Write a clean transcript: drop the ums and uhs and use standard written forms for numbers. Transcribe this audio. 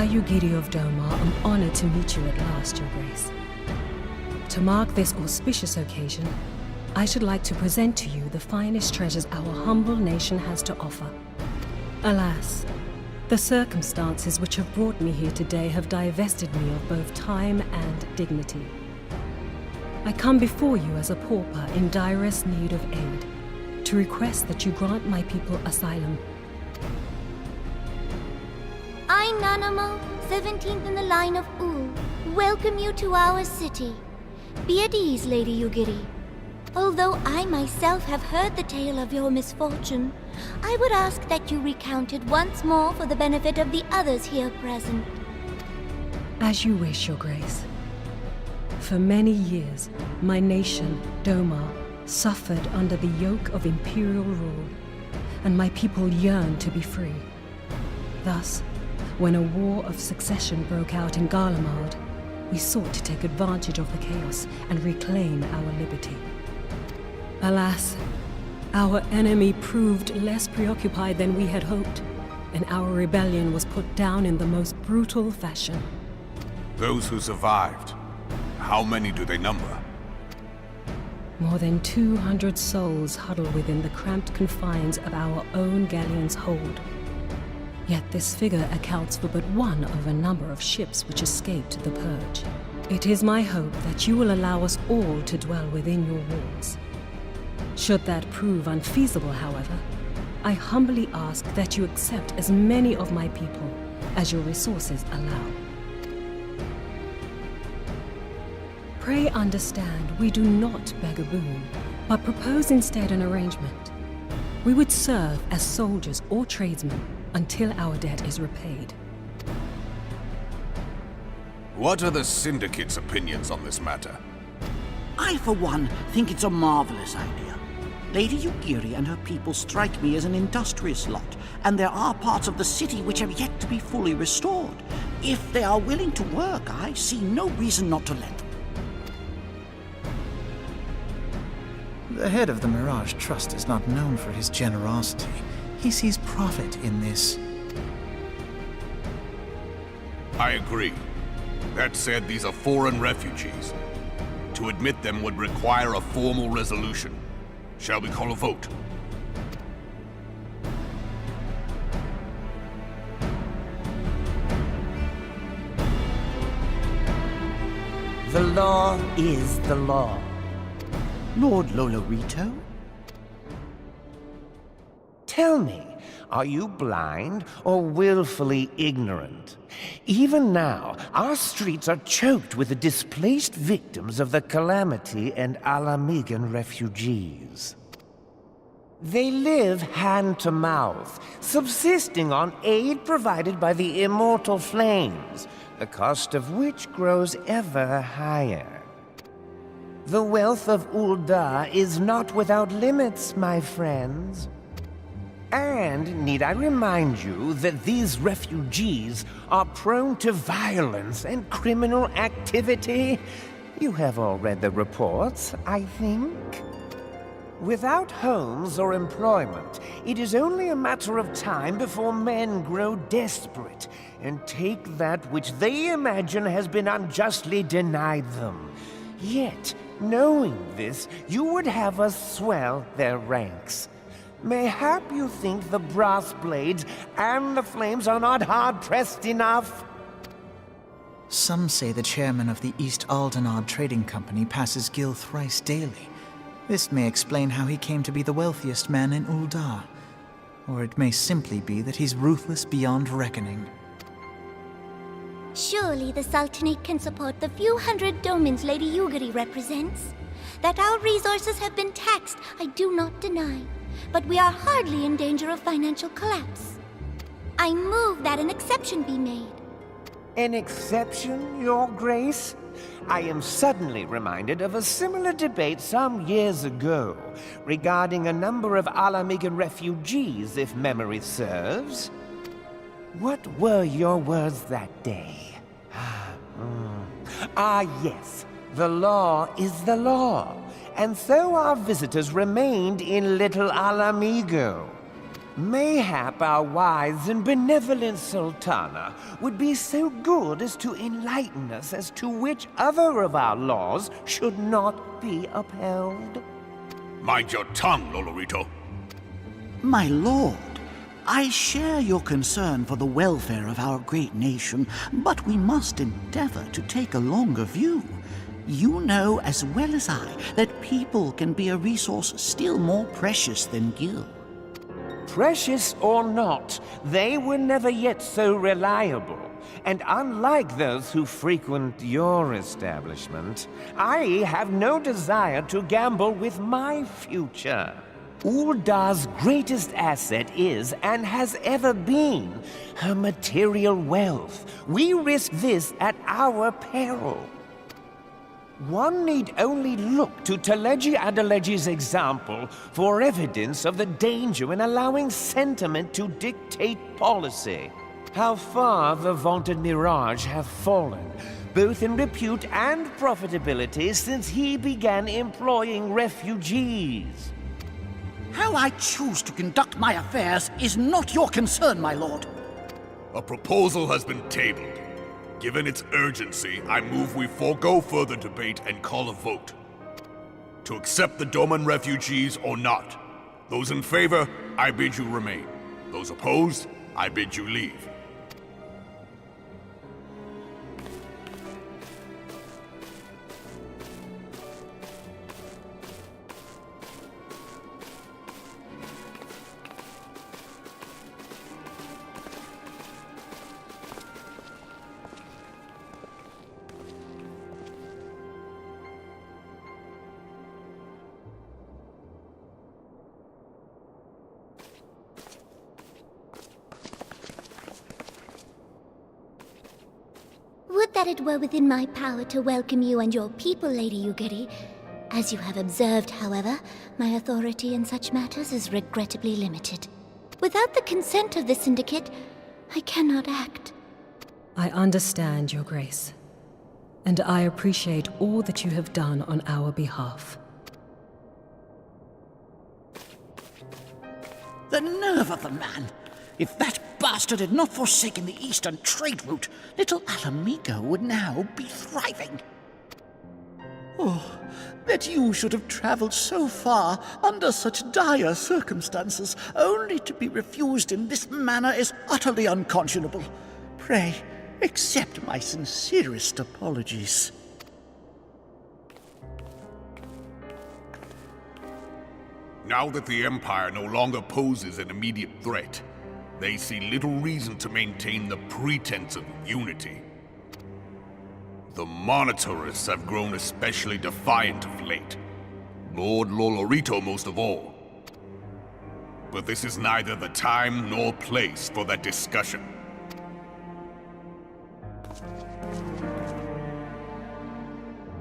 I, Yugiri of Domar, am honored to meet you at last, Your Grace. To mark this auspicious occasion, I should like to present to you the finest treasures our humble nation has to offer. Alas, the circumstances which have brought me here today have divested me of both time and dignity. I come before you as a pauper in direst need of aid, to request that you grant my people asylum. I, Nanamo, 17th in the line of Ul, welcome you to our city. Be at ease, Lady Yugiri. Although I myself have heard the tale of your misfortune, I would ask that you recount it once more for the benefit of the others here present. As you wish, Your Grace. For many years, my nation, Domar, suffered under the yoke of imperial rule, and my people yearned to be free. Thus, when a war of succession broke out in Garlemald, we sought to take advantage of the chaos and reclaim our liberty. Alas, our enemy proved less preoccupied than we had hoped, and our rebellion was put down in the most brutal fashion. Those who survived, how many do they number? More than 200 souls huddle within the cramped confines of our own galleon's hold. Yet this figure accounts for but one of a number of ships which escaped the purge. It is my hope that you will allow us all to dwell within your walls. Should that prove unfeasible, however, I humbly ask that you accept as many of my people as your resources allow. Pray understand, we do not beg a boon, but propose instead an arrangement. We would serve as soldiers or tradesmen until our debt is repaid. What are the Syndicate's opinions on this matter? I, for one, think it's a marvelous idea. Lady Yugiri and her people strike me as an industrious lot, and there are parts of the city which have yet to be fully restored. If they are willing to work, I see no reason not to let them. The head of the Mirage Trust is not known for his generosity. He sees profit in this. I agree. That said, these are foreign refugees. To admit them would require a formal resolution. Shall we call a vote? The law is the law. Lord Lolorito? Tell me, are you blind or willfully ignorant? Even now, our streets are choked with the displaced victims of the Calamity and Alamigan refugees. They live hand to mouth, subsisting on aid provided by the immortal flames, the cost of which grows ever higher. The wealth of Ul'dah is not without limits, my friends. And need I remind you that these refugees are prone to violence and criminal activity? You have all read the reports, I think. Without homes or employment, it is only a matter of time before men grow desperate and take that which they imagine has been unjustly denied them. Yet, knowing this, you would have us swell their ranks. Mayhap you think the brass blades and the flames are not hard-pressed enough? Some say the chairman of the East Aldenard Trading Company passes Gil thrice daily. This may explain how he came to be the wealthiest man in Ul'dah. Or it may simply be that he's ruthless beyond reckoning. Surely the Sultanate can support the few hundred domins Lady Yugiri represents. That our resources have been taxed, I do not deny. But we are hardly in danger of financial collapse. I move that an exception be made. An exception, Your Grace? I am suddenly reminded of a similar debate some years ago regarding a number of Alamigan refugees, if memory serves. What were your words that day? Yes. The law is the law. And so our visitors remained in Little Alamigo. Mayhap our wise and benevolent Sultana would be so good as to enlighten us as to which other of our laws should not be upheld. Mind your tongue, Lolorito. My lord, I share your concern for the welfare of our great nation, but we must endeavor to take a longer view. You know as well as I that people can be a resource still more precious than gil. Precious or not, they were never yet so reliable. And unlike those who frequent your establishment, I have no desire to gamble with my future. Uldar's greatest asset is, and has ever been, her material wealth. We risk this at our peril. One need only look to Teleji Adeleji's example for evidence of the danger in allowing sentiment to dictate policy. How far the vaunted Mirage have fallen, both in repute and profitability, since he began employing refugees. How I choose to conduct my affairs is not your concern, my lord. A proposal has been tabled. Given its urgency, I move we forego further debate and call a vote. To accept the Doman refugees or not. Those in favor, I bid you remain. Those opposed, I bid you leave. Would that it were within my power to welcome you and your people, Lady Yugiri. As you have observed, however, my authority in such matters is regrettably limited. Without the consent of the Syndicate, I cannot act. I understand, Your Grace, and I appreciate all that you have done on our behalf. The nerve of the man! If that bastard had not forsaken the eastern trade route, little Alamigo would now be thriving. Oh, that you should have traveled so far under such dire circumstances, only to be refused in this manner is utterly unconscionable. Pray, accept my sincerest apologies. Now that the Empire no longer poses an immediate threat, they see little reason to maintain the pretense of unity. The Monitorists have grown especially defiant of late. Lord Lolorito most of all. But this is neither the time nor place for that discussion.